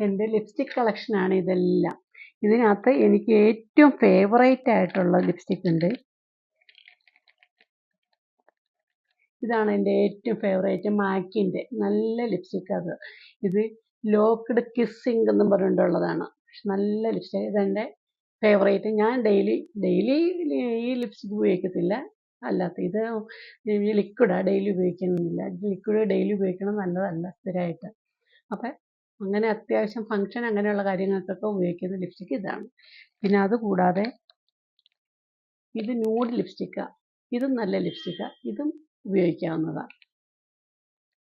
എൻ്റെ ലിപ്സ്റ്റിക് കളക്ഷനാണ് ഇതെല്ലാം. ഇതിനകത്ത് എനിക്ക് ഏറ്റവും ഫേവറേറ്റ് ആയിട്ടുള്ള ലിപ്സ്റ്റിക് ഉണ്ട്. ഇതാണ് എൻ്റെ ഏറ്റവും ഫേവറേറ്റ് മാക്കിൻ്റെ നല്ല ലിപ്സ്റ്റിക്. ഇത് ലോക്ക്ഡ് കിസ്സിങ് എന്നും പറഞ്ഞിട്ടുള്ളതാണ്. നല്ല ലിപ്സ്റ്റിക്. ഇതെൻ്റെ ഫേവറേറ്റ്. ഞാൻ ഡെയിലി ഈ ലിപ്സ്റ്റിക് ഉപയോഗിക്കത്തില്ല. അല്ലാത്ത ഇത് ലിക്വിഡാണ്, ഡെയിലി ഉപയോഗിക്കുന്നില്ല. ലിക്വിഡ് ഡെയിലി ഉപയോഗിക്കണം നല്ലതല്ല സ്ഥിരമായിട്ട്. അപ്പം അങ്ങനെ അത്യാവശ്യം ഫങ്ഷൻ അങ്ങനെയുള്ള കാര്യങ്ങൾക്കൊക്കെ ഉപയോഗിക്കുന്ന ലിപ്സ്റ്റിക് ഇതാണ്. പിന്നെ അതുകൂടാതെ ഇത് ന്യൂഡ് ലിപ്സ്റ്റിക്കാണ്. ഇതും നല്ല ലിപ്സ്റ്റിക്കാണ്. ഇതും ഉപയോഗിക്കാവുന്നതാണ്.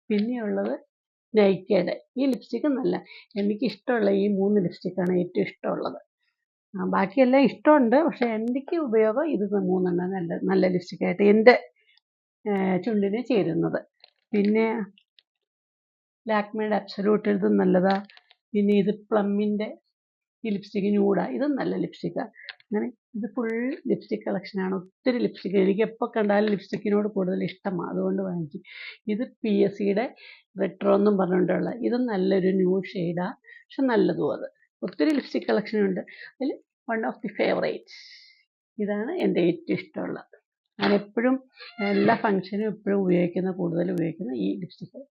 പിന്നെയുള്ളത് നൈക്കയുടെ ഈ ലിപ്സ്റ്റിക്ക് നല്ല, എനിക്കിഷ്ടമുള്ള ഈ 3 ലിപ്സ്റ്റിക്കാണ് ഏറ്റവും ഇഷ്ടമുള്ളത്. ബാക്കിയെല്ലാം ഇഷ്ടമുണ്ട്, പക്ഷേ എനിക്ക് ഉപയോഗം ഇത് 3 നല്ല ലിപ്സ്റ്റിക്കായിട്ട് എൻ്റെ ചുണ്ടിന് ചേരുന്നത്. പിന്നെ ലാക്മേയുടെ അബ്സല്യൂട്ട് ഇതും നല്ലതാണ്. പിന്നെ ഇത് പ്ലമ്മിൻ്റെ ഈ ലിപ്സ്റ്റിക്ക് ന്യൂഡാണ്. ഇതും നല്ല ലിപ്സ്റ്റിക്കാണ്. അങ്ങനെ ഇത് ഫുൾ ലിപ്സ്റ്റിക് കളക്ഷനാണ്. ഒത്തിരി ലിപ്സ്റ്റിക്ക് എനിക്ക് എപ്പോൾ കണ്ടാലും ലിപ്സ്റ്റിക്കിനോട് കൂടുതൽ ഇഷ്ടമാണ്, അതുകൊണ്ട് വാങ്ങിക്കും. ഇത് PSCയുടെ റെട്രോ എന്നും പറഞ്ഞുകൊണ്ടുള്ള ഇതും നല്ലൊരു ന്യൂഡ് ഷെയ്ഡാണ്, പക്ഷെ നല്ലതും. ഒത്തിരി ലിപ്സ്റ്റിക് കളക്ഷനുണ്ട്. അതിൽ വൺ ഓഫ് ദി ഫേവറേറ്റ്സ് ഇതാണ് എൻ്റെ ഏറ്റവും ഇഷ്ടമുള്ളത്. ഞാനെപ്പോഴും എല്ലാ ഫങ്ഷനും എപ്പോഴും കൂടുതൽ ഉപയോഗിക്കുന്ന ഈ ലിപ്സ്റ്റിക്ക്.